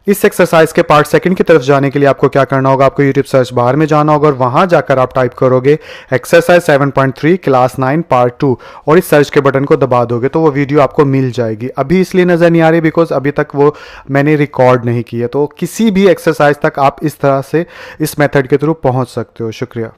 इस एक्सरसाइज के part second की तरफ जाने के लिए आपको क्या करना होगा, आपको यूट्यूब सर्च बार में जाना होगा और वहां जाकर आप टाइप करोगे एक्सरसाइज 7.3 क्लास 9 पार्ट 2 और इस सर्च के बटन को दबा दोगे तो वो वीडियो आपको मिल जाएगी। अभी इसलिए नज़र नहीं आ रही बिकॉज अभी तक वो मैंने रिकॉर्ड नहीं की है। तो किसी भी एक्सरसाइज तक आप इस तरह से इस मेथड के थ्रू पहुंच सकते हो। शुक्रिया।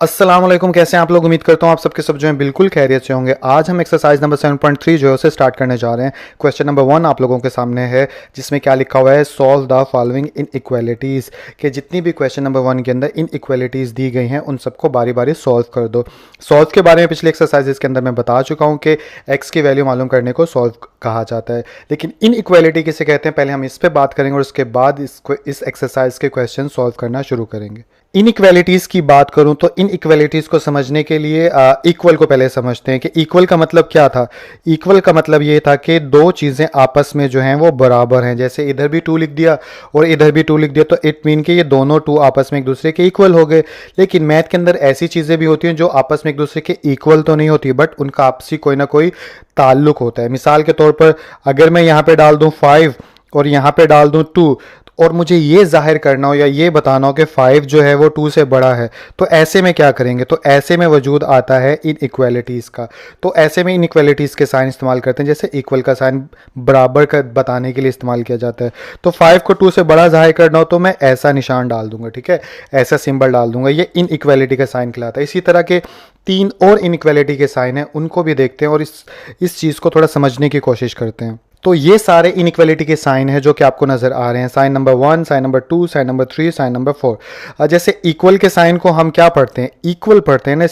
अस्सलाम वालेकुम, कैसे हैं आप लोग। उम्मीद करता हूँ आप सबके सब जो हैं बिल्कुल खैरियत से होंगे। आज हम एक्सरसाइज नंबर 7.3 जो है उसे स्टार्ट करने जा रहे हैं। क्वेश्चन नंबर 1 आप लोगों के सामने है जिसमें क्या लिखा हुआ है, solve the following in equalities. कि जितनी भी क्वेश्चन नंबर 1 के अंदर इन इक्वालिटीज़ दी गई हैं उन सबको बारी बारी सॉल्व कर दो। सॉल्व के बारे में पिछले एक्सरसाइजेज के अंदर मैं बता चुका हूँ कि एक्स की वैल्यू मालूम करने को सॉल्व कहा जाता है, लेकिन इन इक्वालिटी किसे कहते हैं पहले हम इस पर बात करेंगे और उसके बाद इस एक्सरसाइज के क्वेश्चन सॉल्व करना शुरू करेंगे। इन इक्वालिटीज़ की बात करूं तो इन इक्वालिटीज़ को समझने के लिए इक्वल को पहले समझते हैं कि इक्वल का मतलब क्या था। इक्वल का मतलब ये था कि दो चीज़ें आपस में जो हैं वो बराबर हैं। जैसे इधर भी 2 लिख दिया और इधर भी 2 लिख दिया तो इट मीन कि ये दोनों 2 आपस में एक दूसरे के इक्वल हो गए। लेकिन मैथ के अंदर ऐसी चीज़ें भी होती हैं जो आपस में एक दूसरे के इक्वल तो नहीं होती बट उनका आपसी कोई ना कोई ताल्लुक होता है। मिसाल के तौर पर अगर मैं यहाँ पे डाल दूँ 5 और यहाँ पे डाल दूँ 2 और मुझे ये जाहिर करना हो या ये बताना हो कि 5 जो है वो 2 से बड़ा है, तो ऐसे में क्या करेंगे, तो ऐसे में वजूद आता है इन इक्वालिटीज़ का। तो ऐसे में इन इक्वालिटीज़ के साइन इस्तेमाल करते हैं। जैसे इक्वल का साइन बराबर का बताने के लिए इस्तेमाल किया जाता है। तो 5 को 2 से बड़ा जाहिर करना हो तो मैं ऐसा निशान डाल दूंगा, ठीक है, ऐसा सिंबल डाल दूंगा। ये इन इक्वालिटी का साइन कहलाता है। इसी तरह के 3 और इन इक्वालिटी के साइन हैं, उनको भी देखते हैं और इस चीज़ को थोड़ा समझने की कोशिश करते हैं। तो ये सारे इनइक्वालिटी के साइन हैं जो कि आपको नज़र आ रहे हैं। Sign number 1, sign number 2, sign number 3, sign number 4। जैसे इक्वल के साइन को हम क्या पढ़ते हैं, इक्वल पढ़ते हैं ना।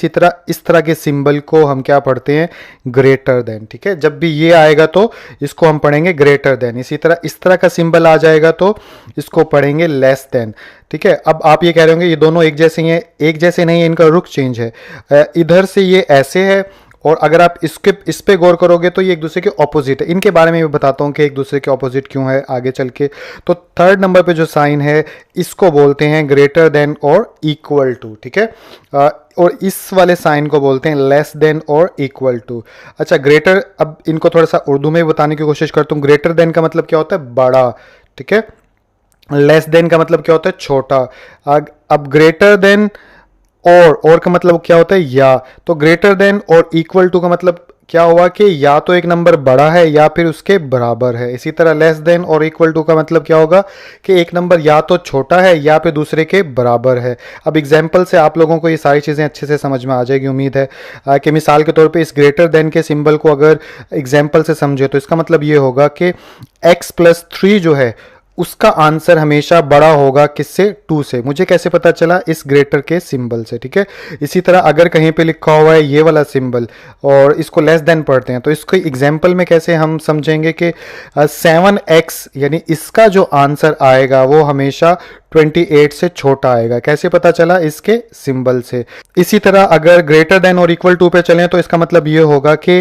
इस तरह के सिंबल को हम क्या पढ़ते हैं, ग्रेटर देन, ठीक है। जब भी ये आएगा तो इसको हम पढ़ेंगे ग्रेटर देन। इसी तरह इस तरह का सिंबल आ जाएगा तो इसको पढ़ेंगे लेस देन, ठीक है। अब आप ये कह रहे होंगे ये दोनों एक जैसे ही हैं, एक जैसे नहीं है, इनका रुख चेंज है। इधर से ये ऐसे है और अगर आप इस पे गौर करोगे तो ये एक दूसरे के ऑपोजिट है। इनके बारे में भी बताता हूँ कि एक दूसरे के ऑपोजिट क्यों है आगे चल के। तो थर्ड नंबर पे जो साइन है इसको बोलते हैं ग्रेटर देन और इक्वल टू, ठीक है। और इस वाले साइन को बोलते हैं लेस देन और इक्वल टू। अच्छा, ग्रेटर, अब इनको थोड़ा सा उर्दू में बताने की कोशिश करता हूँ। ग्रेटर देन का मतलब क्या होता है, बड़ा, ठीक है। लेस देन का मतलब क्या होता है, छोटा। अब ग्रेटर देन और का मतलब क्या होता है, या। तो ग्रेटर देन और इक्वल टू का मतलब क्या हुआ कि या तो एक नंबर बड़ा है या फिर उसके बराबर है। इसी तरह लेस देन और इक्वल टू का मतलब क्या होगा कि एक नंबर या तो छोटा है या फिर दूसरे के बराबर है। अब एग्जाम्पल से आप लोगों को ये सारी चीज़ें अच्छे से समझ में आ जाएगी, उम्मीद है कि मिसाल के तौर पे इस ग्रेटर देन के सिंबल को अगर एग्जाम्पल से समझे तो इसका मतलब ये होगा कि x+3 जो है उसका आंसर हमेशा बड़ा होगा किससे, 2 से। मुझे कैसे पता चला, इस ग्रेटर के सिंबल से, ठीक है। इसी तरह अगर कहीं पे लिखा हुआ है ये वाला सिंबल और इसको लेस देन पढ़ते हैं तो इसको एग्जाम्पल में कैसे हम समझेंगे कि 7x यानी इसका जो आंसर आएगा वो हमेशा 28 से छोटा आएगा। कैसे पता चला, इसके सिंबल से। इसी तरह अगर ग्रेटर देन और इक्वल टू पे चलें तो इसका मतलब ये होगा कि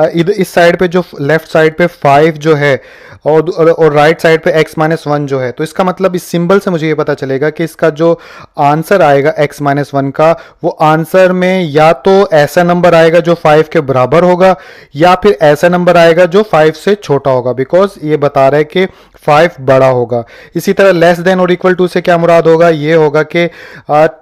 इस साइड पे जो लेफ्ट साइड पे 5 जो है और राइट साइड पे x-1 जो है, तो इसका मतलब इस सिंबल से मुझे ये पता चलेगा कि इसका जो आंसर आएगा x-1 का, वो आंसर में या तो ऐसा नंबर आएगा जो 5 के बराबर होगा या फिर ऐसा नंबर आएगा जो 5 से छोटा होगा, बिकॉज ये बता रहा है कि 5 बड़ा होगा। इसी तरह लेस देन और इक्वल टू से क्या मुराद होगा, ये होगा कि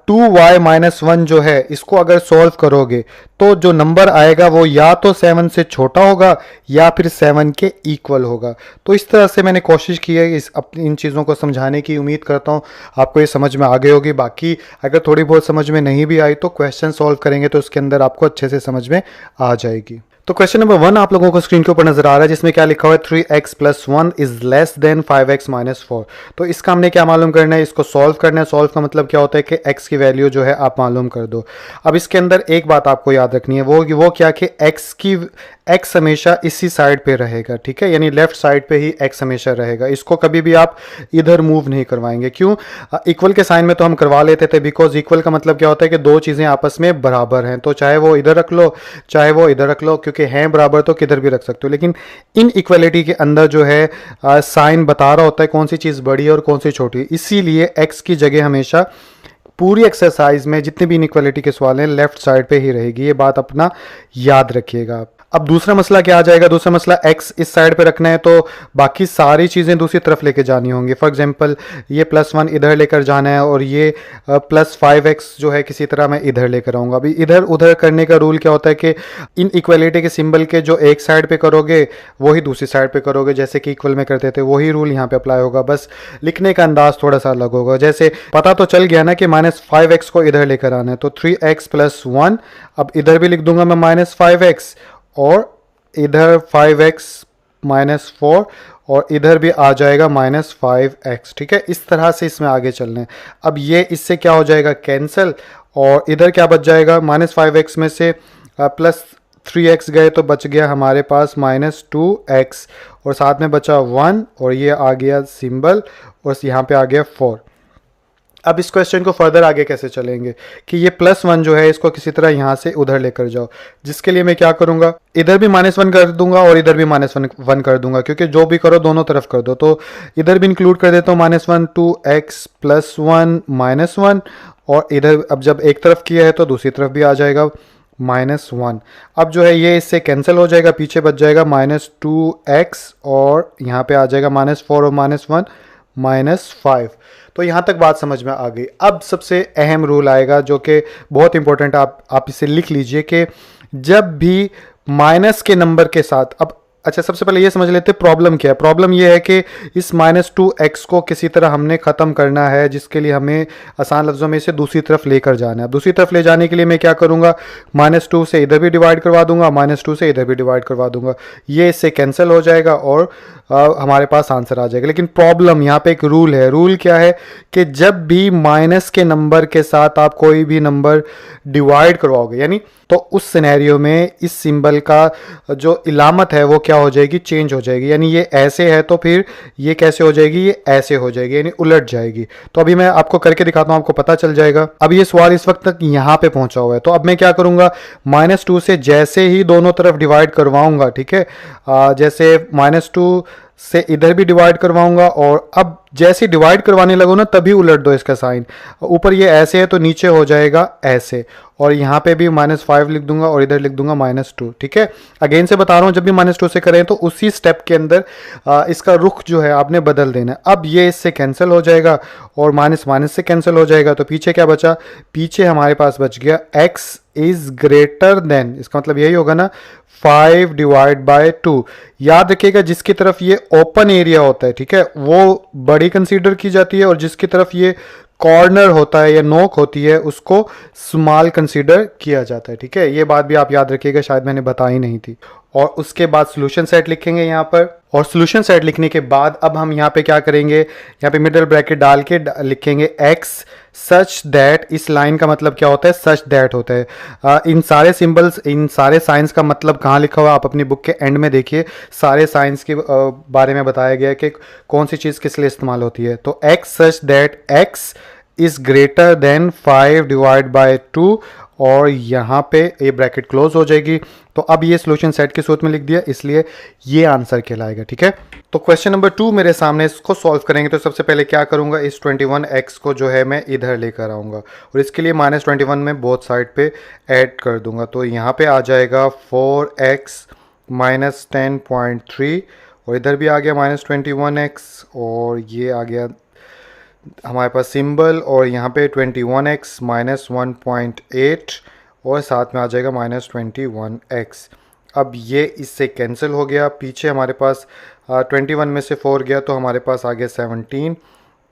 2y-1 जो है इसको अगर सॉल्व करोगे तो जो नंबर आएगा वो या तो 7 से छोटा होगा या फिर 7 के इक्वल होगा। तो इस तरह से मैंने कोशिश की है इन चीज़ों को समझाने की। उम्मीद करता हूँ आपको ये समझ में आ गई होगी। बाकी अगर थोड़ी बहुत समझ में नहीं भी आई तो क्वेश्चन सॉल्व करेंगे तो उसके अंदर आपको अच्छे से समझ में आ जाएगी। तो क्वेश्चन नंबर 1 आप लोगों को स्क्रीन के ऊपर नजर आ रहा है जिसमें क्या लिखा हुआ है, 3x+1 is less than 5x-4। तो इसका हमने क्या मालूम करना है, इसको सॉल्व करना है। सॉल्व का मतलब क्या होता है कि x की वैल्यू जो है आप मालूम कर दो। अब इसके अंदर एक बात आपको याद रखनी है, वो क्या कि x हमेशा इसी साइड पे रहेगा, ठीक है, यानी लेफ्ट साइड पे ही x हमेशा रहेगा। इसको कभी भी आप इधर मूव नहीं करवाएंगे। क्यों, इक्वल के साइन में तो हम करवा लेते थे, बिकॉज इक्वल का मतलब क्या होता है कि दो चीज़ें आपस में बराबर हैं, तो चाहे वो इधर रख लो चाहे वो इधर रख लो, क्योंकि हैं बराबर तो किधर भी रख सकते हो। लेकिन इन इक्वलिटी के अंदर जो है साइन बता रहा होता है कौन सी चीज़ बड़ी है और कौन सी छोटी, इसीलिए x की जगह हमेशा पूरी एक्सरसाइज में जितनी भी इनइक्वालिटी के सवाल हैं लेफ्ट साइड पे ही रहेगी, ये बात अपना याद रखिएगा आप। अब दूसरा मसला क्या आ जाएगा, दूसरा मसला x इस साइड पे रखना है तो बाकी सारी चीज़ें दूसरी तरफ लेके जानी होंगी। फॉर एग्जांपल ये +1 इधर लेकर जाना है और ये +5x जो है किसी तरह मैं इधर लेकर आऊँगा। अभी इधर उधर करने का रूल क्या होता है कि इन इक्वलिटी के सिंबल के जो एक साइड पे करोगे वही दूसरी साइड पे करोगे, जैसे कि इक्वल में करते थे वही रूल यहाँ पे अप्लाई होगा, बस लिखने का अंदाज थोड़ा सा अलग होगा। जैसे पता तो चल गया ना कि -5x को इधर लेकर आना है, तो 3x + 1, अब इधर भी लिख दूंगा मैं -5x और इधर 5x - 4 और इधर भी आ जाएगा -5x। ठीक है, इस तरह से इसमें आगे चलना है। अब ये इससे क्या हो जाएगा कैंसिल, और इधर क्या बच जाएगा, -5x में से +3x गए तो बच गया हमारे पास -2x और साथ में बचा 1 और ये आ गया सिंबल और यहाँ पे आ गया 4। अब इस क्वेश्चन को फर्दर आगे कैसे चलेंगे कि ये +1 जो है इसको किसी तरह यहाँ से उधर लेकर जाओ, जिसके लिए मैं क्या करूँगा, इधर भी -1 कर दूंगा और इधर भी -1 कर दूंगा, क्योंकि जो भी करो दोनों तरफ कर दो। तो इधर भी इंक्लूड कर देता हूँ -1, 2x + 1 -1 और इधर अब जब एक तरफ किया है तो दूसरी तरफ भी आ जाएगा -1। अब जो है ये इससे कैंसिल हो जाएगा, पीछे बच जाएगा -2x और यहाँ पे आ जाएगा -4 और -1 -5। तो यहाँ तक बात समझ में आ गई। अब सबसे अहम रूल आएगा जो कि बहुत इंपॉर्टेंट, आप इसे लिख लीजिए कि जब भी माइनस के नंबर के साथ, अब अच्छा सबसे पहले ये समझ लेते हैं प्रॉब्लम क्या है। प्रॉब्लम ये है कि इस -2x को किसी तरह हमने ख़त्म करना है, जिसके लिए हमें आसान लफ्ज़ों में इसे दूसरी तरफ लेकर जाना है। दूसरी तरफ ले जाने के लिए मैं क्या करूँगा, -2 से इधर भी डिवाइड करवा दूंगा, -2 से इधर भी डिवाइड करवा दूंगा, ये इससे कैंसिल हो जाएगा और हमारे पास आंसर आ जाएगा। लेकिन प्रॉब्लम यहाँ पे एक रूल है। रूल क्या है कि जब भी माइनस के नंबर के साथ आप कोई भी नंबर डिवाइड करवाओगे, यानी तो उस सिनेरियो में इस सिंबल का जो इलामत है वो क्या हो जाएगी, चेंज हो जाएगी। यानी ये ऐसे है तो फिर ये कैसे हो जाएगी, ये ऐसे हो जाएगी, यानी उलट जाएगी। तो अभी मैं आपको करके दिखाता हूँ, आपको पता चल जाएगा। अब ये सवाल इस वक्त तक यहाँ पे पहुंचा हुआ है, तो अब मैं क्या करूँगा, -2 से जैसे ही दोनों तरफ डिवाइड करवाऊंगा, ठीक है, जैसे -2 से इधर भी डिवाइड करवाऊंगा और अब जैसे डिवाइड करवाने लगो ना तभी उलट दो इसका साइन। ऊपर ये ऐसे है तो नीचे हो जाएगा ऐसे, और यहाँ पे भी -5 लिख दूंगा और इधर लिख दूंगा -2। ठीक है, अगेन से बता रहा हूँ, जब भी -2 से करें तो उसी स्टेप के अंदर इसका रुख जो है आपने बदल देना है। अब ये इससे कैंसिल हो जाएगा और माइनस माइनस से कैंसिल हो जाएगा, तो पीछे क्या बचा, पीछे हमारे पास बच गया x इज ग्रेटर देन, इसका मतलब यही होगा ना 5/2। याद रखिएगा जिसकी तरफ ये ओपन एरिया होता है, ठीक है, वो बड़ी कंसीडर की जाती है और जिसकी तरफ ये कॉर्नर होता है या नोक होती है उसको स्मॉल कंसीडर किया जाता है। ठीक है, ये बात भी आप याद रखिएगा, शायद मैंने बताई नहीं थी। और उसके बाद सोल्यूशन सेट लिखेंगे यहाँ पर, और सोल्यूशन सेट लिखने के बाद अब हम यहाँ पे क्या करेंगे, यहाँ पे मिडिल ब्रैकेट डाल के लिखेंगे x सच दैट। इस लाइन का मतलब क्या होता है, सच दैट होता है। इन सारे सिंबल्स, इन सारे साइंस का मतलब कहाँ लिखा हुआ, आप अपनी बुक के एंड में देखिए, सारे साइंस के बारे में बताया गया है कि कौन सी चीज़ किस लिए इस्तेमाल होती है। तो x such that x is greater than 5/2 और यहाँ पे ये ब्रैकेट क्लोज हो जाएगी। तो अब ये सोल्यूशन सेट के सूत्र में लिख दिया, इसलिए ये आंसर कहलाएगा। ठीक है, तो क्वेश्चन नंबर 2 मेरे सामने, इसको सॉल्व करेंगे तो सबसे पहले क्या करूँगा, इस 21x को जो है मैं इधर लेकर आऊँगा और इसके लिए -21 में बोथ साइड पे ऐड कर दूंगा। तो यहाँ पे आ जाएगा 4x - 10.3 और इधर भी आ गया -21x और ये आ गया हमारे पास सिंबल, और यहाँ पे 21x - 1.8 और साथ में आ जाएगा -21x। अब ये इससे कैंसिल हो गया, पीछे हमारे पास 21 में से 4 गया तो हमारे पास आ गया 17,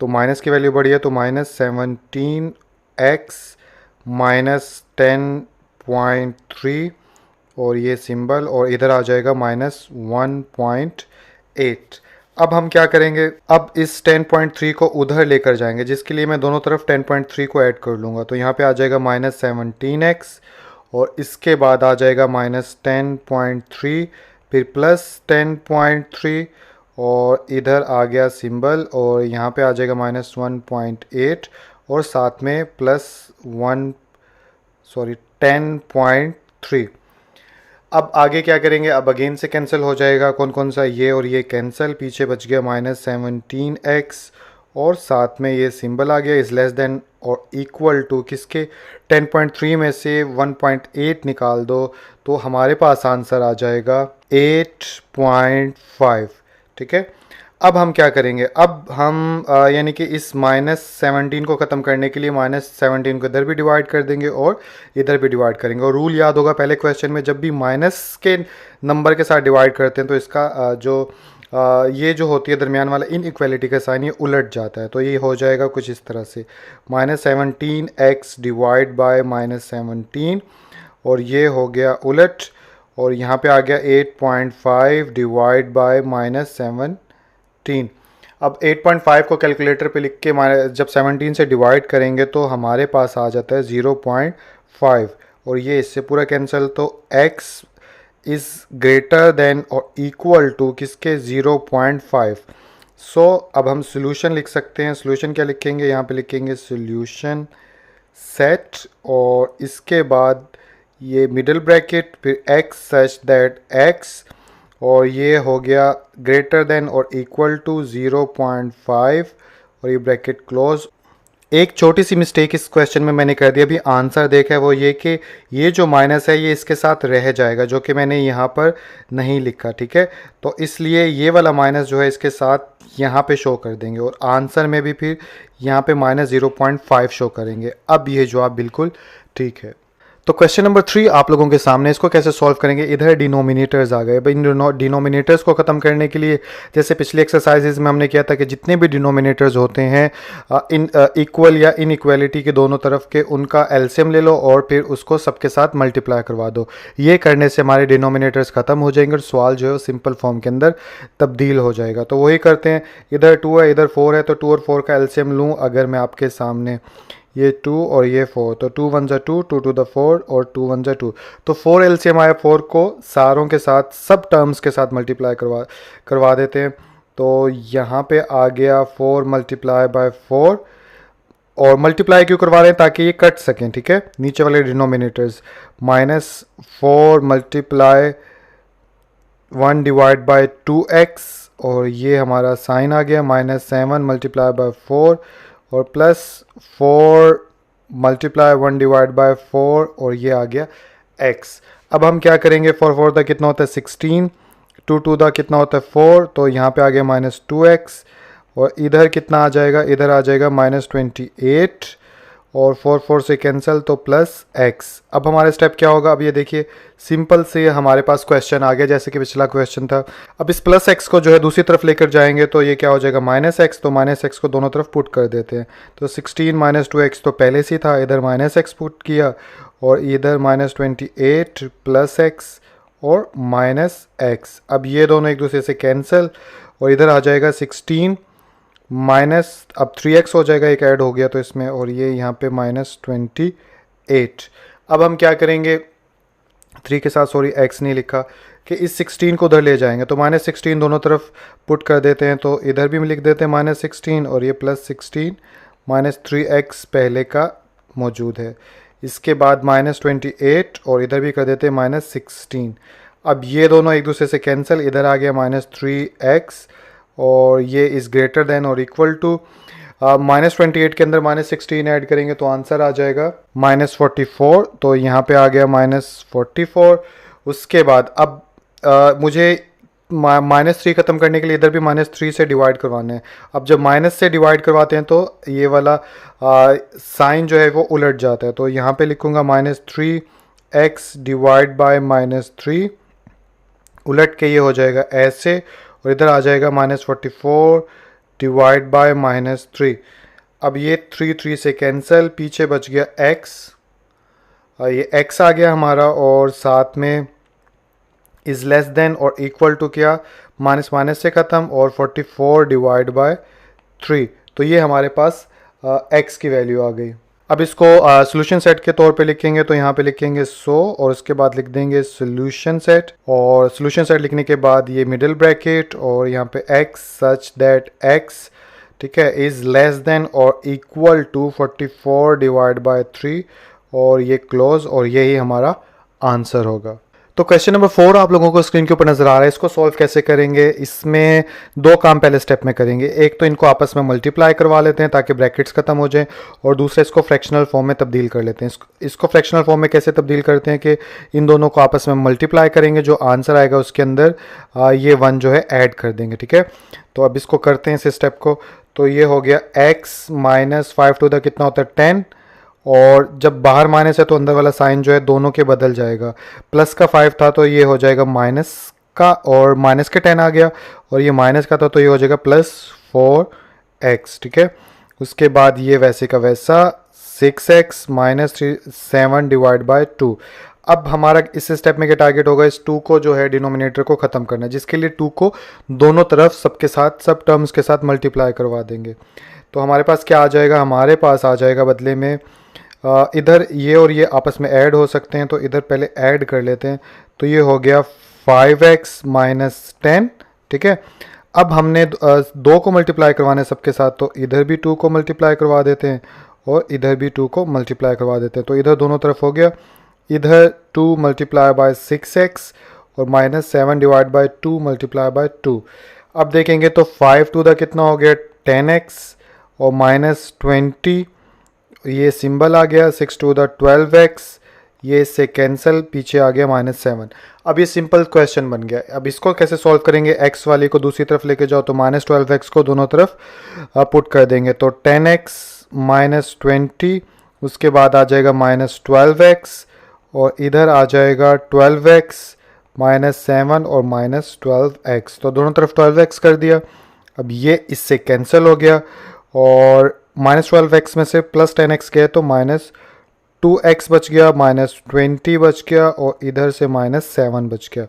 तो माइनस की वैल्यू बढ़ी है तो -17x - 10.3 और ये सिंबल, और इधर आ जाएगा -1.8। अब हम क्या करेंगे, अब इस 10.3 को उधर लेकर जाएंगे, जिसके लिए मैं दोनों तरफ 10.3 को ऐड कर लूँगा। तो यहाँ पे आ जाएगा -17x और इसके बाद आ जाएगा -10.3 फिर +10.3 और इधर आ गया सिंबल, और यहाँ पे आ जाएगा -1.8 और साथ में +10.3। अब आगे क्या करेंगे, अब अगेन से कैंसिल हो जाएगा, कौन कौन सा, ये और ये कैंसिल, पीछे बच गया -17x और साथ में ये सिंबल आ गया इज़ लेस देन और इक्वल टू किसके 10.3 में से 1.8 निकाल दो तो हमारे पास आंसर आ जाएगा 8.5। ठीक है, अब हम क्या करेंगे, अब हम यानी कि इस -17 को ख़त्म करने के लिए -17 को इधर भी डिवाइड कर देंगे और इधर भी डिवाइड करेंगे। और रूल याद होगा पहले क्वेश्चन में, जब भी माइनस के नंबर के साथ डिवाइड करते हैं तो इसका ये जो होती है दरमियान वाला इनइक्वालिटी का साइन ये उलट जाता है। तो ये हो जाएगा कुछ इस तरह से -17x डिवाइड बाय -17 और ये हो गया उलट, और यहाँ पे आ गया 8.5 डिवाइड बाय -17। अब 8.5 को कैलकुलेटर पे लिख के जब 17 से डिवाइड करेंगे तो हमारे पास आ जाता है 0.5 और ये इससे पूरा कैंसिल, तो x इज़ ग्रेटर देन और इक्वल टू किसके 0.5। सो अब हम सोल्यूशन लिख सकते हैं। सोल्यूशन क्या लिखेंगे, यहाँ पे लिखेंगे सोल्यूशन सेट और इसके बाद ये मिडिल ब्रैकेट फिर x सच दैट x और ये हो गया ग्रेटर देन और इक्वल टू 0.5 और ये ब्रैकेट क्लोज। एक छोटी सी मिस्टेक इस क्वेश्चन में मैंने कर दिया, अभी आंसर देखा है वो ये कि ये जो माइनस है ये इसके साथ रह जाएगा, जो कि मैंने यहाँ पर नहीं लिखा। ठीक है, तो इसलिए ये वाला माइनस जो है इसके साथ यहाँ पे शो कर देंगे और आंसर में भी फिर यहाँ पे -0.5 शो करेंगे। अब ये जवाब बिल्कुल ठीक है। तो क्वेश्चन नंबर 3 आप लोगों के सामने, इसको कैसे सॉल्व करेंगे। इधर डिनोमिनेटर्स आ गए, इन डिनोमिनेटर्स को ख़त्म करने के लिए जैसे पिछली एक्सरसाइजेज में हमने किया था कि जितने भी डिनोमिनेटर्स होते हैं इन इक्वल या इनइक्वालिटी के दोनों तरफ के, उनका एलसीएम ले लो और फिर उसको सबके साथ मल्टीप्लाई करवा दो। ये करने से हमारे डिनोमिनेटर्स ख़त्म हो जाएंगे और सवाल जो है सिंपल फॉर्म के अंदर तब्दील हो जाएगा। तो वही करते हैं, इधर 2 है इधर 4 है, तो 2 और 4 का एलसीएम लूँ अगर मैं आपके सामने, ये 2 और ये 4, तो 2 1 2 2 to the 4 और 2 1 2, तो 4 एलसीएम आया। 4 को सारों के साथ सब टर्म्स के साथ मल्टीप्लाई करवा देते हैं। तो यहाँ पे आ गया 4 मल्टीप्लाई बाय 4 और मल्टीप्लाई क्यों करवा रहे हैं, ताकि ये कट सकें। ठीक है, नीचे वाले denominators -4 multiply 1 divide by 2x और ये हमारा साइन आ गया -7 मल्टीप्लाई बाय 4 और +4 मल्टीप्लाई 1 डिवाइड बाय 4 और ये आ गया x। अब हम क्या करेंगे, 4 4 दा कितना होता है 16, 2 2 दा कितना होता है 4, तो यहाँ पे आ गया -2x और इधर कितना आ जाएगा, इधर आ जाएगा -28 और 4 4 से कैंसिल तो +x। अब हमारा स्टेप क्या होगा, अब ये देखिए सिंपल से हमारे पास क्वेश्चन आ गया जैसे कि पिछला क्वेश्चन था। अब इस +x को जो है दूसरी तरफ लेकर जाएंगे तो ये क्या हो जाएगा -x, तो -x को दोनों तरफ पुट कर देते हैं। तो 16 - 2x तो पहले से था, इधर -x पुट किया और इधर -28 +x और -x। अब ये दोनों एक दूसरे से कैंसिल और इधर आ जाएगा 16 माइनस, अब 3x हो जाएगा, एक ऐड हो गया तो इसमें, और ये यहाँ पे -28। अब हम क्या करेंगे, 3 के साथ सॉरी x नहीं लिखा, कि इस 16 को उधर ले जाएंगे तो -16 दोनों तरफ पुट कर देते हैं, तो इधर भी लिख देते हैं -16 और ये +16 -3x पहले का मौजूद है। इसके बाद -28 और इधर भी कर देते हैं -16। अब ये दोनों एक दूसरे से कैंसिल, इधर आ गया -3x और ये इज़ ग्रेटर देन और इक्वल टू -28 के अंदर -16 ऐड करेंगे तो आंसर आ जाएगा -44। तो यहाँ पे आ गया -44। उसके बाद अब मुझे -3 ख़त्म करने के लिए इधर भी -3 से डिवाइड करवाना है। अब जब माइनस से डिवाइड करवाते हैं तो ये वाला साइन जो है वो उलट जाता है, तो यहाँ पे लिखूँगा -3x डिवाइड बाय -3, उलट के ये हो जाएगा ऐसे और इधर आ जाएगा -44 डिवाइड बाय -3। अब ये 3 3 से कैंसिल, पीछे बच गया x, ये x आ गया हमारा और साथ में इज़ लेस देन और इक्वल टू क्या, माइनस माइनस से ख़त्म और 44 डिवाइड बाय 3, तो ये हमारे पास x की वैल्यू आ गई। अब इसको सोल्यूशन सेट के तौर पे लिखेंगे तो यहाँ पे लिखेंगे और उसके बाद लिख देंगे सोल्यूशन सेट, और सोल्यूशन सेट लिखने के बाद ये मिडिल ब्रैकेट और यहाँ पे x सच दैट x, ठीक है, इज़ लेस देन और इक्वल टू 44 डिवाइड बाय 3 और ये क्लोज, और यही हमारा आंसर होगा। तो क्वेश्चन नंबर 4 आप लोगों को स्क्रीन के ऊपर नजर आ रहा है। इसको सॉल्व कैसे करेंगे, इसमें दो काम पहले स्टेप में करेंगे। एक तो इनको आपस में मल्टीप्लाई करवा लेते हैं ताकि ब्रैकेट्स खत्म हो जाएं, और दूसरा इसको फ्रैक्शनल फॉर्म में तब्दील कर लेते हैं। इसको फ्रैक्शनल फॉर्म में कैसे तब्दील करते हैं कि इन दोनों को आपस में मल्टीप्लाई करेंगे, जो आंसर आएगा उसके अंदर ये 1 जो है ऐड कर देंगे। ठीक है, तो अब इसको करते हैं इस स्टेप को। तो ये हो गया x माइनस 5 टू द कितना होता है 10, और जब बाहर माइनस है तो अंदर वाला साइन जो है दोनों के बदल जाएगा। प्लस का 5 था तो ये हो जाएगा माइनस का, और माइनस के 10 आ गया, और ये माइनस का था तो ये हो जाएगा प्लस 4x। ठीक है, उसके बाद ये वैसे का वैसा 6x माइनस 7 डिवाइड बाय 2। अब हमारा इस स्टेप में क्या टारगेट होगा, इस 2 को जो है डिनोमिनेटर को ख़त्म करना है, जिसके लिए 2 को दोनों तरफ सबके साथ सब टर्म्स के साथ मल्टीप्लाई करवा देंगे। तो हमारे पास क्या आ जाएगा, हमारे पास आ जाएगा बदले में इधर ये और ये आपस में ऐड हो सकते हैं, तो इधर पहले ऐड कर लेते हैं। तो ये हो गया 5x माइनस 10। ठीक है, अब हमने 2 को मल्टीप्लाई करवाने सबके साथ, तो इधर भी 2 को मल्टीप्लाई करवा देते हैं और इधर भी 2 को मल्टीप्लाई करवा देते हैं। तो इधर दोनों तरफ हो गया, इधर 2 मल्टीप्लाई बाय 6x और minus 7 divide by 2 multiply by 2। अब देखेंगे तो 5 टू द कितना हो गया 10x और माइनस 20, ये सिंबल आ गया 6 टू द 12x, ये इससे कैंसिल, पीछे आ गया माइनस 7। अब ये सिंपल क्वेश्चन बन गया। अब इसको कैसे सॉल्व करेंगे, x वाले को दूसरी तरफ लेके जाओ तो माइनस 12x को दोनों तरफ पुट कर देंगे, तो 10x माइनस 20, उसके बाद आ जाएगा माइनस 12x, और इधर आ जाएगा 12x माइनस 7 और माइनस 12x, तो दोनों तरफ 12x कर दिया। अब ये इससे कैंसिल हो गया, और माइनस 12x में से प्लस 10x गए तो माइनस 2x बच गया, माइनस 20 बच गया, और इधर से माइनस 7 बच गया।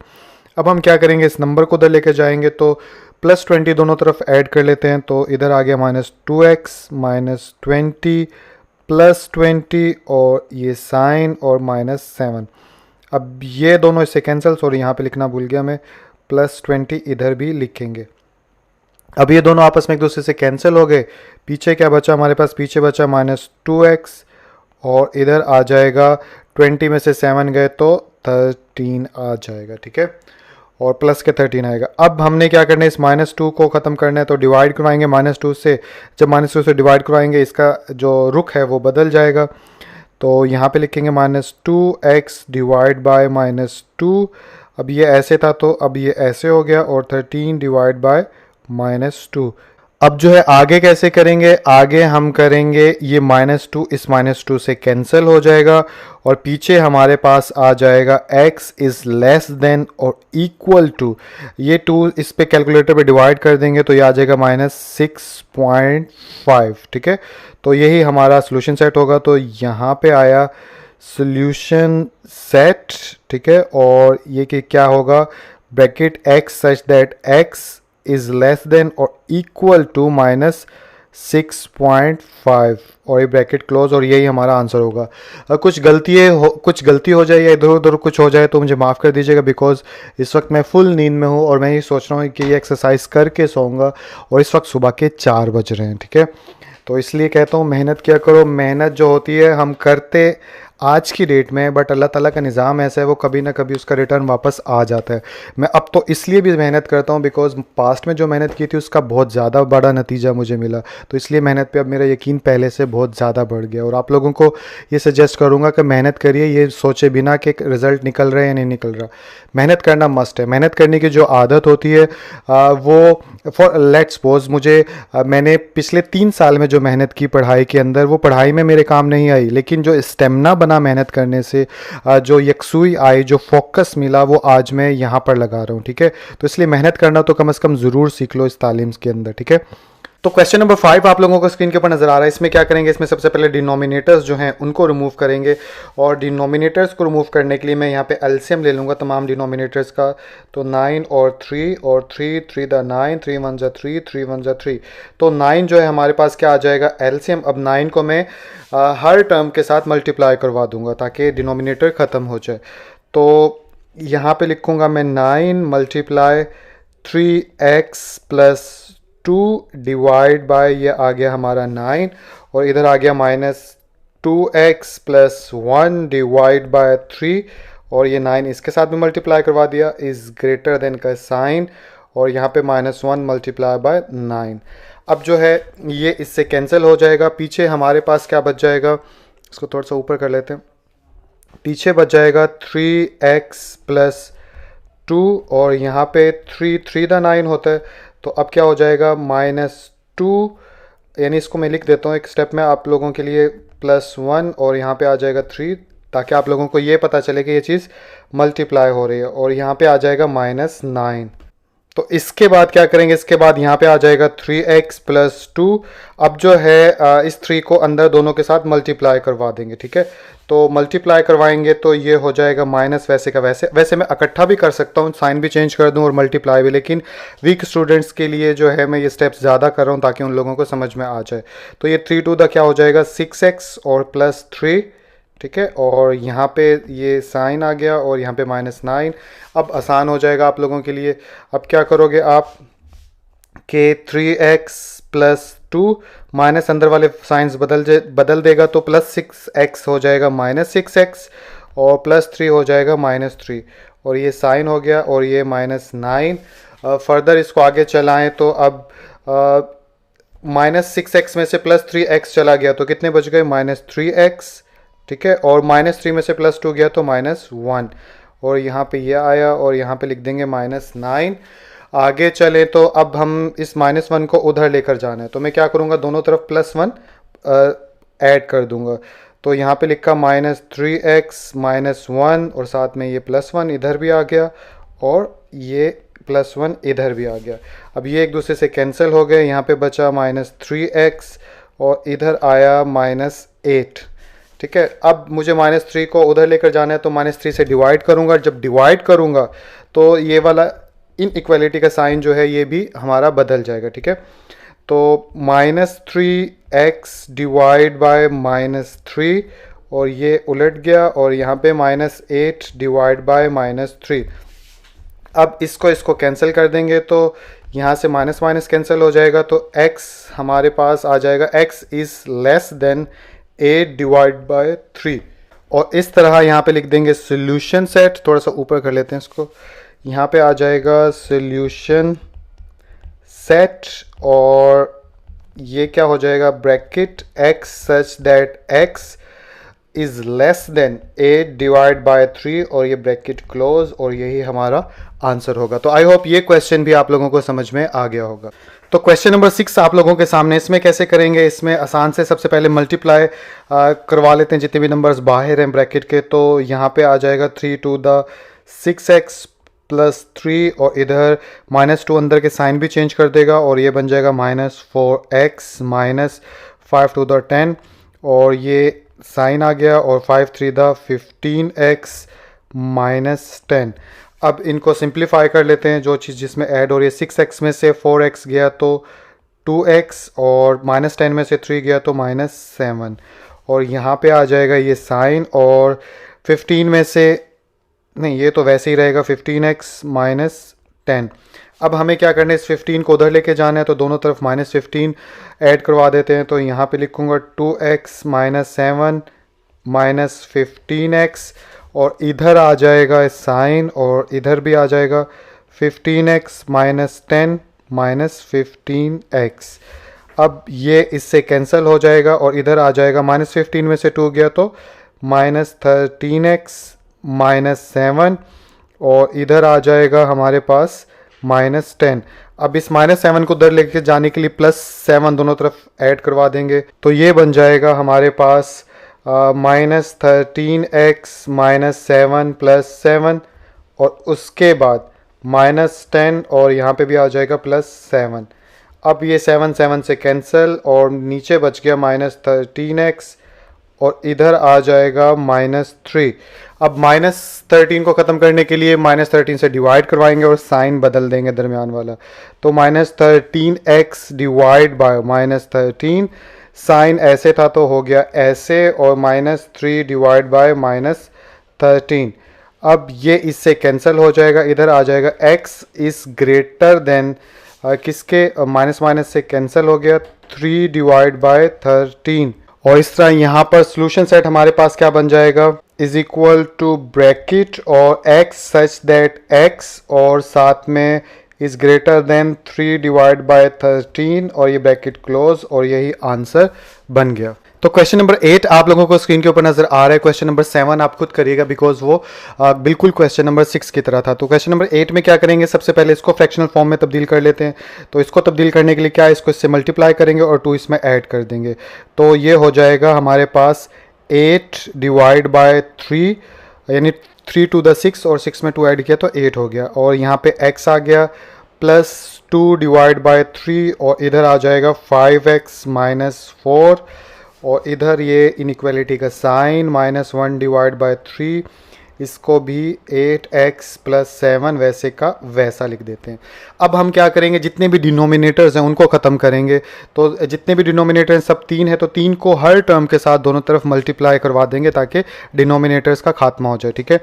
अब हम क्या करेंगे, इस नंबर को उधर लेके जाएंगे, तो प्लस 20 दोनों तरफ ऐड कर लेते हैं, तो इधर आ गया माइनस 2x माइनस 20 प्लस 20, और ये साइन और माइनस 7। अब ये दोनों इससे कैंसिल, सॉरी यहाँ पे लिखना भूल गया मैं, प्लस 20 इधर भी लिखेंगे। अब ये दोनों आपस में एक दूसरे से कैंसिल हो गए, पीछे क्या बचा हमारे पास, पीछे बचा माइनस 2x, और इधर आ जाएगा 20 में से 7 गए तो 13 आ जाएगा। ठीक है, और प्लस के 13 आएगा। अब हमने क्या करना है, इस माइनस 2 को ख़त्म करना है, तो डिवाइड करवाएंगे माइनस 2 से। जब माइनस 2 से डिवाइड करवाएंगे इसका जो रुख है वो बदल जाएगा, तो यहाँ पे लिखेंगे minus 2x divide by minus 2। अब ये ऐसे था तो अब ये ऐसे हो गया, और 13 डिवाइड बाय माइनस 2। अब जो है आगे कैसे करेंगे, आगे हम करेंगे ये माइनस 2 इस माइनस 2 से कैंसिल हो जाएगा, और पीछे हमारे पास आ जाएगा x इज़ लेस देन और इक्वल टू, ये 2 इस पे कैलकुलेटर पे डिवाइड कर देंगे तो ये आ जाएगा माइनस 6.5। ठीक है, तो यही हमारा सोल्यूशन सेट होगा। तो यहाँ पे आया सोल्यूशन सेट। ठीक है, और ये कि क्या होगा, bracket x such that x is less than और इक्वल टू माइनस 6.5, और ये ब्रैकेट क्लोज, और यही हमारा आंसर होगा। कुछ गलती हो जाए या इधर उधर कुछ हो जाए तो मुझे माफ़ कर दीजिएगा, बिकॉज इस वक्त मैं फुल नींद में हूँ और मैं ये सोच रहा हूँ कि ये एक्सरसाइज करके सोऊंगा, और इस वक्त सुबह के 4 बज रहे हैं। ठीक है, तो इसलिए कहता हूँ मेहनत किया करो। मेहनत जो होती है हम करते आज की डेट में, बट अल्लाह ताला का निज़ाम ऐसा है वो कभी ना कभी उसका रिटर्न वापस आ जाता है। मैं अब तो इसलिए भी मेहनत करता हूँ बिकॉज पास्ट में जो मेहनत की थी उसका बहुत ज़्यादा बड़ा नतीजा मुझे मिला, तो इसलिए मेहनत पे अब मेरा यकीन पहले से बहुत ज़्यादा बढ़ गया। और आप लोगों को ये सजेस्ट करूँगा कि मेहनत करिए, ये सोचे बिना कि रिज़ल्ट निकल रहा है या नहीं निकल रहा। मेहनत करना मस्ट है। मेहनत करने की जो आदत होती है वो फॉर लेट्स सपोज मैंने पिछले 3 साल में जो मेहनत की पढ़ाई के अंदर, वो पढ़ाई में मेरे काम नहीं आई, लेकिन जो स्टेमिना बना मेहनत करने से, जो यकसुई आई, जो फोकस मिला, वो आज मैं यहाँ पर लगा रहा हूँ। ठीक है, तो इसलिए मेहनत करना तो कम से कम ज़रूर सीख लो इस तालीम के अंदर। ठीक है, तो क्वेश्चन नंबर 5 आप लोगों को स्क्रीन के ऊपर नजर आ रहा है। इसमें क्या करेंगे, इसमें सबसे पहले डिनोमिनेटर्स जो हैं उनको रिमूव करेंगे, और डिनोमिनेटर्स को रिमूव करने के लिए मैं यहाँ पे एलसीएम ले लूँगा तमाम डिनोमिनेटर्स का। तो 9 और 3 और 3 3 द 9, 3 1 जा 3, 3 1 जा 3, तो 9 जो है हमारे पास क्या आ जाएगा एलसीएम। अब 9 को मैं हर टर्म के साथ मल्टीप्लाई करवा दूंगा ताकि डिनोमिनेटर ख़त्म हो जाए। तो यहाँ पे लिखूँगा मैं 9 multiply 3x plus 2 divide by, ये आ गया हमारा 9, और इधर आ गया minus 2x plus 1 divide by 3, और ये 9 इसके साथ भी मल्टीप्लाई करवा दिया, इज़ ग्रेटर देन का साइन, और यहाँ पे -1 मल्टीप्लाई बाय 9। अब जो है ये इससे कैंसिल हो जाएगा। पीछे हमारे पास क्या बच जाएगा, इसको थोड़ा सा ऊपर कर लेते हैं। पीछे बच जाएगा 3x प्लस 2, और यहाँ पे 3 × 9 होता है, तो अब क्या हो जाएगा -2, यानी इसको मैं लिख देता हूँ एक स्टेप में आप लोगों के लिए, +1, और यहाँ पे आ जाएगा 3, ताकि आप लोगों को ये पता चले कि ये चीज़ मल्टीप्लाई हो रही है। और यहाँ पे आ जाएगा -9। तो इसके बाद क्या करेंगे, इसके बाद यहाँ पे आ जाएगा 3x प्लस 2। अब जो है इस 3 को अंदर दोनों के साथ मल्टीप्लाई करवा देंगे, ठीक है। तो मल्टीप्लाई करवाएंगे तो ये हो जाएगा माइनस वैसे का वैसे मैं इकट्ठा भी कर सकता हूँ, साइन भी चेंज कर दूँ और मल्टीप्लाई भी, लेकिन वीक स्टूडेंट्स के लिए जो है मैं ये स्टेप्स ज़्यादा कर रहा हूँ ताकि उन लोगों को समझ में आ जाए। तो ये 3 टू द क्या हो जाएगा 6x और +3, ठीक है। और यहाँ पे ये साइन आ गया और यहाँ पे -9। अब आसान हो जाएगा आप लोगों के लिए। अब क्या करोगे आप कि 3x प्लस 2 माइनस अंदर वाले साइंस बदल देगा, तो +6x हो जाएगा -6x, और +3 हो जाएगा -3, और ये साइन हो गया और ये -9। फर्दर इसको आगे चलाएं तो अब -6x में से +3x चला गया तो कितने बच गए -3x, ठीक है। और -3 में से +2 गया तो -1, और यहाँ पे ये आया और यहाँ पे लिख देंगे -9। आगे चले तो अब हम इस -1 को उधर लेकर जाना है, तो मैं क्या करूँगा दोनों तरफ +1 ऐड कर दूँगा। तो यहाँ पे लिखा -3x -1, और साथ में ये +1 इधर भी आ गया और ये +1 इधर भी आ गया। अब ये एक दूसरे से कैंसिल हो गए, यहाँ पे बचा -3x और इधर आया -8, ठीक है। अब मुझे -3 को उधर लेकर जाना है, तो -3 से डिवाइड करूँगा। जब डिवाइड करूँगा तो ये वाला इनइक्वालिटी का साइन जो है ये भी हमारा बदल जाएगा, ठीक है। तो -3x डिवाइड बाय -3, और ये उलट गया, और यहाँ पे -8 डिवाइड बाय -3। अब इसको कैंसिल कर देंगे तो यहाँ से माइनस माइनस कैंसिल हो जाएगा, तो x हमारे पास आ जाएगा x is less than 8 divide by 3। और इस तरह यहाँ पे लिख देंगे सोल्यूशन सेट, थोड़ा सा ऊपर कर लेते हैं इसको, यहाँ पे आ जाएगा सोल्यूशन सेट, और ये क्या हो जाएगा bracket x such that x is less than 8 divide by 3, और ये ब्रैकेट क्लोज, और यही हमारा आंसर होगा। तो आई होप ये क्वेश्चन भी आप लोगों को समझ में आ गया होगा। तो क्वेश्चन नंबर 6 आप लोगों के सामने, इसमें कैसे करेंगे, इसमें आसान से सबसे पहले मल्टीप्लाई करवा लेते हैं जितने भी नंबर्स बाहर हैं ब्रैकेट के। तो यहाँ पे आ जाएगा 3 टू द 6x प्लस 3, और इधर -2 अंदर के साइन भी चेंज कर देगा, और ये बन जाएगा -4x -5 टू द 10, और ये साइन आ गया, और 5 3 द 15x -10। अब इनको सिंप्लीफाई कर लेते हैं, जो चीज़ जिसमें ऐड हो रही है। 6x में से 4x गया तो 2x, और -10 में से 3 गया तो -7, और यहाँ पे आ जाएगा ये साइन, और 15 में से नहीं, ये तो वैसे ही रहेगा 15x -10। अब हमें क्या करना है, इस 15 को उधर लेके जाना है, तो दोनों तरफ -15 ऐड करवा देते हैं। तो यहाँ पे लिखूँगा 2x -7 -15x, और इधर आ जाएगा साइन, और इधर भी आ जाएगा 15x -10 -15x। अब ये इससे कैंसिल हो जाएगा, और इधर आ जाएगा -15 में से 2 गया तो -13x -7, और इधर आ जाएगा हमारे पास -10। अब इस -7 को उधर लेके जाने के लिए +7 दोनों तरफ ऐड करवा देंगे, तो ये बन जाएगा हमारे पास -13x -7 +7, और उसके बाद -10, और यहाँ पे भी आ जाएगा +7। अब ये 7 से कैंसिल, और नीचे बच गया -13x, और इधर आ जाएगा -3। अब -13 को ख़त्म करने के लिए -13 से डिवाइड करवाएंगे और साइन बदल देंगे दरमियान वाला, तो -13x डिवाइड बाय -13, साइन ऐसे था तो हो गया ऐसे, और -3 डिवाइड बाय -13। अब ये इससे कैंसिल हो जाएगा, इधर आ जाएगा x इज़ ग्रेटर देन किसके, माइनस माइनस से कैंसिल हो गया 3 डिवाइड बाय 13, और इस तरह यहाँ पर सोल्यूशन सेट हमारे पास क्या बन जाएगा, इज इक्वल टू ब्रैकेट और x सच दैट x और साथ में is greater than 3 divide by 13 और ये ब्रैकेट क्लोज और यही आंसर बन गया। तो क्वेश्चन नंबर 8 आप लोगों को स्क्रीन के ऊपर नजर आ रहा है। क्वेश्चन नंबर 7 आप खुद करिएगा बिकॉज वो बिल्कुल क्वेश्चन नंबर 6 की तरह था। तो क्वेश्चन नंबर 8 में क्या करेंगे, सबसे पहले इसको फ्रैक्शनल फॉर्म में तब्दील कर लेते हैं। तो इसको तब्दील करने के लिए क्या है, इसको इससे मल्टीप्लाई करेंगे और 2 इसमें ऐड कर देंगे। तो ये हो जाएगा हमारे पास 8 डिवाइड बाय 3 यानी 3 टू द 6 और 6 में 2 ऐड किया तो 8 हो गया और यहाँ पे x आ गया प्लस 2 डिवाइड बाय 3 और इधर आ जाएगा 5x माइनस 4 और इधर ये इनइक्वालिटी का साइन माइनस 1 डिवाइड बाय 3, इसको भी 8x प्लस 7 वैसे का वैसा लिख देते हैं। अब हम क्या करेंगे, जितने भी डिनोमिनेटर्स हैं उनको ख़त्म करेंगे। तो जितने भी डिनोमिनेटर हैं सब 3 है तो 3 को हर टर्म के साथ दोनों तरफ मल्टीप्लाई करवा देंगे ताकि डिनोमिनेटर्स का खात्मा हो जाए। ठीक है,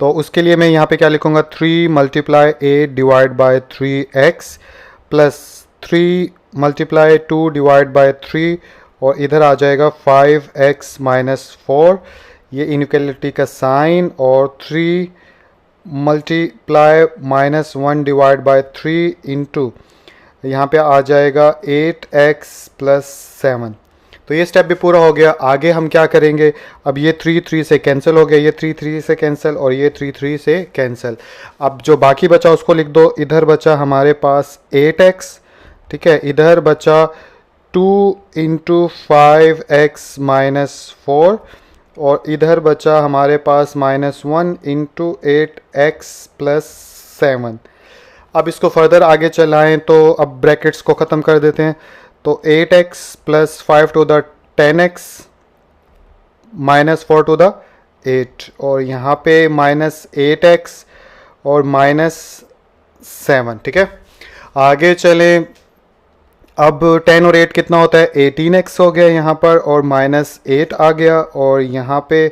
तो उसके लिए मैं यहाँ पे क्या लिखूँगा, 3 multiply 8 divide by 3x plus 3 multiply 2 divide by 3 और इधर आ जाएगा 5x माइनस 4, ये इनइक्वालिटी का साइन और 3 multiply minus 1 divide by 3 into यहाँ पे आ जाएगा 8x प्लस 7। तो ये स्टेप भी पूरा हो गया। आगे हम क्या करेंगे, अब ये 3 से कैंसिल हो गया, ये 3 से कैंसिल और ये 3 से कैंसिल। अब जो बाकी बचा उसको लिख दो। इधर बचा हमारे पास 8x, ठीक है, इधर बचा 2 इंटू 5x माइनस 4 और इधर बचा हमारे पास -1 इंटू 8x प्लस 7। अब इसको फर्दर आगे चलाएं तो अब ब्रैकेट्स को ख़त्म कर देते हैं। तो 8x plus 5 to the 10x minus 4 to the 8 और यहाँ पे -8x और -7। ठीक है, आगे चलें। अब 10 और 8 कितना होता है, 18x हो गया यहाँ पर और -8 आ गया और यहाँ पे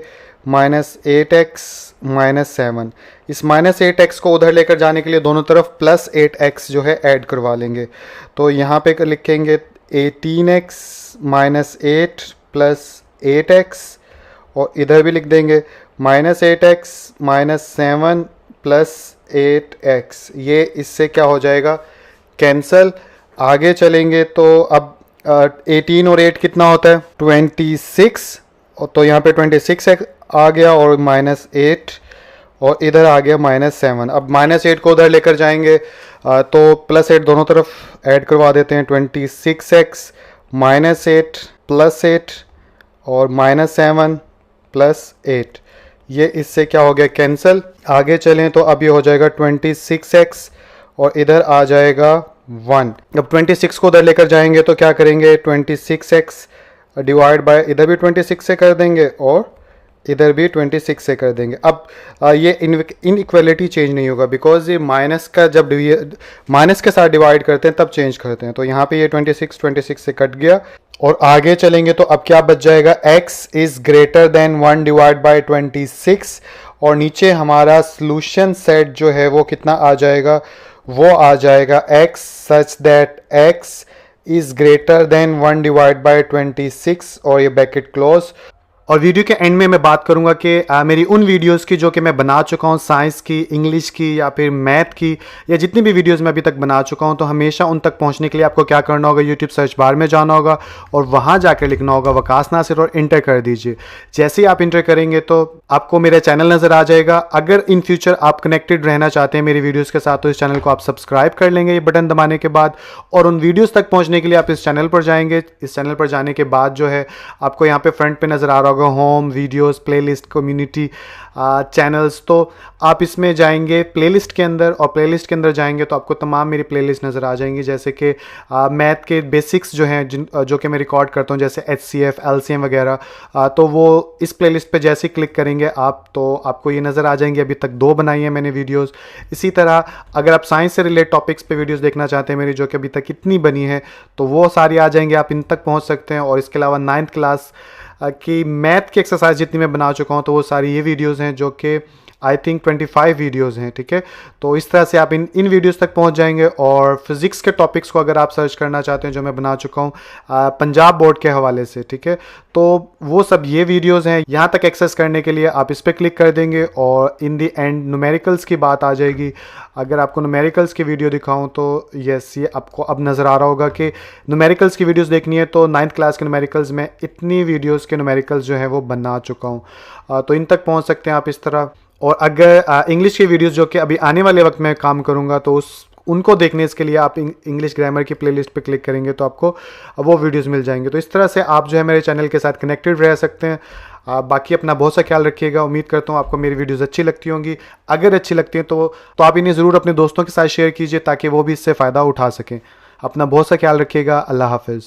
-8x -7। इस -8x को उधर लेकर जाने के लिए दोनों तरफ +8x जो है ऐड करवा लेंगे। तो यहाँ पे लिखेंगे 18x -8 प्लस 8x और इधर भी लिख देंगे -8x -7 प्लस 8x। ये इससे क्या हो जाएगा, कैंसल। आगे चलेंगे तो अब 18 और 8 कितना होता है, 26 और तो यहाँ पे 26 आ गया और -8 और इधर आ गया -7। अब -8 को उधर लेकर जाएंगे तो +8 दोनों तरफ ऐड करवा देते हैं। 26x -8 प्लस 8 और -7 प्लस 8, ये इससे क्या हो गया, कैंसल। आगे चलें तो अब ये हो जाएगा 26x और इधर आ जाएगा 1। अब 26 को उधर लेकर जाएंगे तो क्या करेंगे, 26x डिवाइड बाय इधर भी 26 से कर देंगे और इधर भी 26 से कर देंगे। अब ये इनइक्वालिटी चेंज नहीं होगा बिकॉज ये माइनस का जब माइनस के साथ डिवाइड करते हैं तब चेंज करते हैं। तो यहाँ पे ये 26 से कट गया और आगे चलेंगे तो अब क्या बच जाएगा, x is greater than 1 divide by 26 और नीचे हमारा सोल्यूशन सेट जो है वो कितना आ जाएगा, वो आ जाएगा x such that x is greater than 1 divide by 26 और ये ब्रैकेट क्लोज। और वीडियो के एंड में मैं बात करूंगा कि मेरी उन वीडियोस की जो कि मैं बना चुका हूं, साइंस की, इंग्लिश की या फिर मैथ की, या जितनी भी वीडियोस मैं अभी तक बना चुका हूं, तो हमेशा उन तक पहुंचने के लिए आपको क्या करना होगा, यूट्यूब सर्च बार में जाना होगा और वहां जाकर लिखना होगा वकास नासिर और इंटर कर दीजिए। जैसे ही आप इंटर करेंगे तो आपको मेरा चैनल नज़र आ जाएगा। अगर इन फ्यूचर आप कनेक्टेड रहना चाहते हैं मेरी वीडियोज़ के साथ तो इस चैनल को आप सब्सक्राइब कर लेंगे ये बटन दबाने के बाद, और उन वीडियोज़ तक पहुँचने के लिए आप इस चैनल पर जाएंगे। इस चैनल पर जाने के बाद जो है आपको यहाँ पे फ्रंट पे नज़र आ रहा होगा home, videos, playlist, community, channels. तो आप इसमें जाएंगे प्लेलिस्ट के अंदर और प्लेलिस्ट के अंदर जाएंगे तो आपको तमाम मेरी प्लेलिस्ट नज़र आ जाएंगी, जैसे कि मैथ के बेसिक्स जो हैं जो कि मैं रिकॉर्ड करता हूं, जैसे HCF, LCM वगैरह। तो वो इस प्लेलिस्ट पे जैसे ही क्लिक करेंगे आप तो आपको ये नज़र आ जाएंगे। अभी तक 2 बनाई हैं मैंने वीडियोस। इसी तरह अगर आप साइंस से रिलेटेड टॉपिक्स पे वीडियोस देखना चाहते हैं मेरी, जो कि अभी तक कितनी बनी है, तो वो सारी आ जाएंगे, आप इन तक पहुँच सकते हैं। और इसके अलावा 9th क्लास कि मैथ की एक्सरसाइज जितनी मैं बना चुका हूँ तो वो सारी ये वीडियोस हैं जो कि आई थिंक 25 वीडियोस हैं, ठीक है। तो इस तरह से आप इन वीडियोस तक पहुंच जाएंगे। और फिजिक्स के टॉपिक्स को अगर आप सर्च करना चाहते हैं जो मैं बना चुका हूं पंजाब बोर्ड के हवाले से, ठीक है, तो वो सब ये वीडियोस हैं। यहाँ तक एक्सेस करने के लिए आप इस पर क्लिक कर देंगे और इन दी एंड न्यूमेरिकल्स की बात आ जाएगी। अगर आपको न्यूमेरिकल्स की वीडियो दिखाऊं तो यस, ये आपको अब नज़र आ रहा होगा कि न्यूमेरिकल्स की वीडियोस देखनी है तो 9th क्लास के न्यूमेरिकल्स में इतनी वीडियोस के न्यूमेरिकल्स जो है वो बना चुका हूँ। तो इन तक पहुँच सकते हैं आप इस तरह। और अगर इंग्लिश की वीडियोस जो कि अभी आने वाले वक्त में काम करूँगा तो उनको देखने के लिए आप इंग्लिश ग्रामर की प्लेलिस्ट पे क्लिक करेंगे तो आपको वो वीडियोस मिल जाएंगे। तो इस तरह से आप जो है मेरे चैनल के साथ कनेक्टेड रह सकते हैं। बाकी अपना बहुत सा ख्याल रखिएगा। उम्मीद करता हूँ आपको मेरी वीडियोस अच्छी लगती होंगी। अगर अच्छी लगती हैं तो आप इन्हें ज़रूर अपने दोस्तों के साथ शेयर कीजिए ताकि वो भी इससे फ़ायदा उठा सकें। अपना बहुत सा ख्याल रखिएगा। अल्लाह हाफिज़।